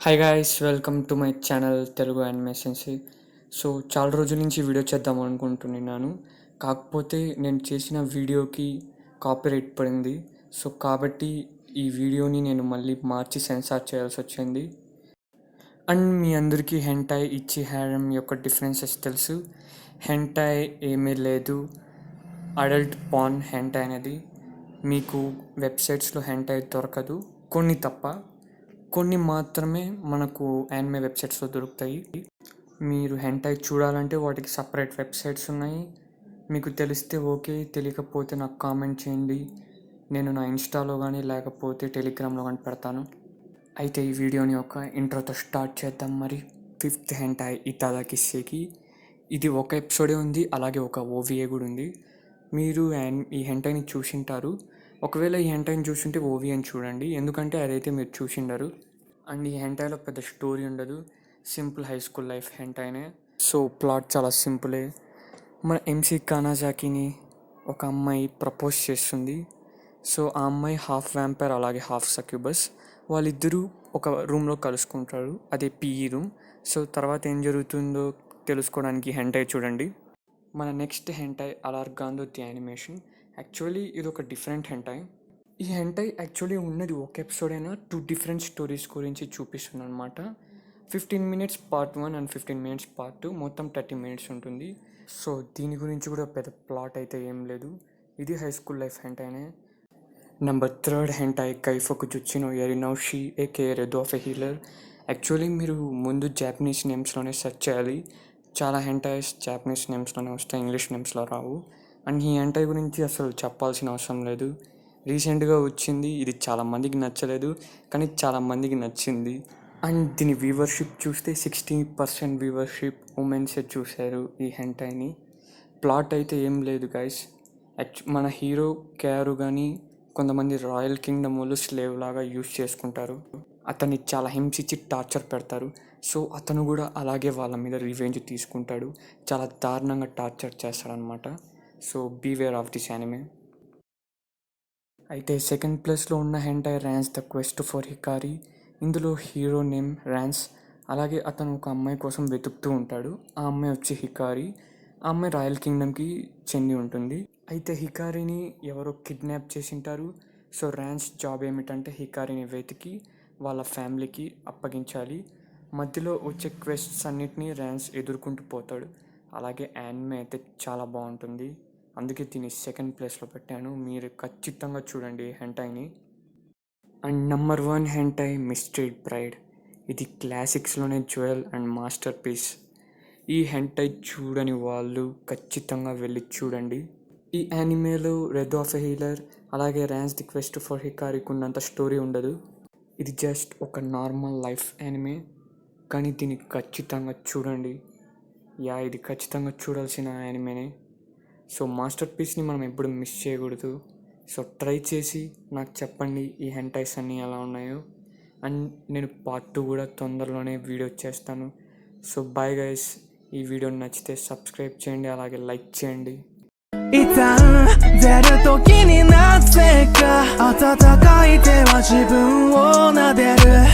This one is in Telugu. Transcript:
Hi guys, welcome to my channel Telugu యానిమేషన్సీ. సో చాలా రోజుల నుంచి వీడియో చేద్దాం అనుకుంటున్నాను. కాకపోతే నేను చేసిన వీడియోకి కాపీరైట్ పడింది. సో కాబట్టి ఈ వీడియోని నేను మళ్ళీ మార్చి సెన్సార్ చేయాల్సి వచ్చింది. అండ్ మీ అందరికీ హెంటాయ్ ఇచ్చి హ్యారమ్ యొక్క డిఫరెన్సెస్ తెలుసు. హెంటాయ్ ఏమీ లేదు, అడల్ట్ పాన్ హెంటాయ్ అనేది. మీకు వెబ్సైట్స్లో హెంటాయ్ దొరకదు, కొన్ని తప్ప. కొన్ని మాత్రమే మనకు యానిమే వెబ్సైట్స్లో దొరుకుతాయి. మీరు హెంటాయ్ చూడాలంటే వాటికి సపరేట్ వెబ్సైట్స్ ఉన్నాయి. మీకు తెలిస్తే ఓకే, తెలియకపోతే నాకు కామెంట్ చేయండి. నేను నా ఇన్స్టాలో కానీ లేకపోతే టెలిగ్రామ్లో కానీ పెడతాను. అయితే ఈ వీడియోని ఒక ఇంట్రోతో స్టార్ట్ చేద్దాం. మరి 5th హెంటాయ్ ఇతాదా కిస్సేకి. ఇది ఒక ఎపిసోడే ఉంది, అలాగే ఒక ఓవిఏ కూడా ఉంది. మీరు ఈ హెంటాయ్ని చూసింటారు. ఒకవేళ ఈ హెంటాయ్ని చూసింటే ఓవిఏని చూడండి, ఎందుకంటే అదైతే మీరు చూసిండరు. అండ్ ఈ హెంటాయ్లో పెద్ద స్టోరీ ఉండదు, సింపుల్ హై స్కూల్ లైఫ్ హెంటాయ్నే. సో ప్లాట్ చాలా సింపులే. మన ఎంసీ కానాజాకిని ఒక అమ్మాయి ప్రపోజ్ చేస్తుంది. సో ఆ అమ్మాయి హాఫ్ వ్యాంపైర్ అలాగే హాఫ్ సక్యూబస్. వాళ్ళిద్దరూ ఒక రూమ్లో కలుసుకుంటారు, అదే పీఈ రూమ్. సో తర్వాత ఏం జరుగుతుందో తెలుసుకోవడానికి హెంటాయ్ చూడండి. మన నెక్స్ట్ హెంటాయ్ అలార్గాందో ది యానిమేషన్. యాక్చువల్లీ ఇది ఒక డిఫరెంట్ హెంటాయ్. ఈ హెంటాయ్ యాక్చువల్లీ ఉన్నది ఒక ఎపిసోడ్ అయినా 2 డిఫరెంట్ స్టోరీస్ గురించి చూపిస్తుంది అనమాట. 15 minutes part 1 and 15 minutes part 2, మొత్తం 30 minutes ఉంటుంది. సో దీని గురించి కూడా పెద్ద ప్లాట్ అయితే ఏం లేదు, ఇది హై స్కూల్ లైఫ్ హెంటాయ్నే. నెంబర్ 3 హెంటాయ్ కైఫోకు జుచ్చినో ఎరినౌషి aka redo of a healer. Actually మీరు ముందు జాపనీస్ నేమ్స్లోనే సెర్చ్ చేయాలి. చాలా హెంటాయ్స్ జాపనీస్ నేమ్స్లోనే వస్తాయి, ఇంగ్లీష్ నేమ్స్లో రావు. అండ్ ఈ హెంటాయ్ గురించి అసలు చెప్పాల్సిన అవసరం లేదు, రీసెంట్గా వచ్చింది. ఇది చాలామందికి నచ్చలేదు, కానీ చాలామందికి నచ్చింది. అండ్ దీని వ్యూవర్షిప్ చూస్తే 60% వ్యూవర్షిప్ ఉమెన్సే చూశారు ఈ హెంటాయ్ని. ప్లాట్ అయితే ఏం లేదు గైస్. మన హీరో క్యారు కానీ కొంతమంది రాయల్ కింగ్డమ్ వాళ్ళు స్లేవ్ లాగా యూజ్ చేసుకుంటారు. అతన్ని చాలా హింసించి టార్చర్ పెడతారు. సో అతను కూడా అలాగే వాళ్ళ మీద రివెంజ్ తీసుకుంటాడు, చాలా దారుణంగా టార్చర్ చేస్తాడనమాట. So beware of this anime. అయితే సెకండ్ ప్లేస్లో ఉన్న hentai Rance the quest for Hikari. ఇందులో హీరో నేమ్ ర్యాన్స్, అలాగే అతను ఒక అమ్మాయి కోసం వెతుకుతూ ఉంటాడు. ఆ అమ్మాయి వచ్చి హికారి. ఆ అమ్మాయి రాయల్ కింగ్డమ్కి చెంది ఉంటుంది. అయితే హికారిని ఎవరో కిడ్నాప్ చేసింటారు. సో ర్యాన్స్ జాబ్ ఏమిటంటే హికారిని వెతికి వాళ్ళ ఫ్యామిలీకి అప్పగించాలి. మధ్యలో వచ్చే క్వెస్ట్స్ అన్నిటినీ ర్యాన్స్ ఎదుర్కొంటూ పోతాడు. అలాగే యానిమే అయితే చాలా బాగుంటుంది, అందుకే దీన్ని సెకండ్ ప్లేస్లో పెట్టాను. మీరు ఖచ్చితంగా చూడండి హెంటాయ్ని. And number 1 hentai mistreated bride. ఇది క్లాసిక్స్లోనే జ్యువెల్ అండ్ మాస్టర్ పీస్. ఈ హెంటాయ్ చూడని వాళ్ళు ఖచ్చితంగా వెళ్ళి చూడండి. ఈ యానిమేలో రెడ్ ఆఫ్ ఎ హీలర్ అలాగే ర్యాన్స్ ది క్వెస్ట్ ఫర్ హికారికి ఉన్నంత స్టోరీ ఉండదు. ఇది జస్ట్ ఒక నార్మల్ లైఫ్ యానిమే, కానీ దీన్ని ఖచ్చితంగా చూడండి. ఇది ఖచ్చితంగా చూడాల్సిన యానిమేనే. సో మాస్టర్ పీస్ని మనం ఎప్పుడు మిస్ చేయకూడదు. సో ట్రై చేసి నాకు చెప్పండి ఈ హెంటాయ్స్ అన్నీ ఎలా ఉన్నాయో. అండ్ నేను పార్ట్ 2 కూడా తొందరలోనే వీడియో చేస్తాను. సో బాయ్ గైస్, ఈ వీడియో నచ్చితే సబ్స్క్రైబ్ చేయండి, అలాగే లైక్ చేయండి. 一旦出る時になぜか温かい手は自分を撫でる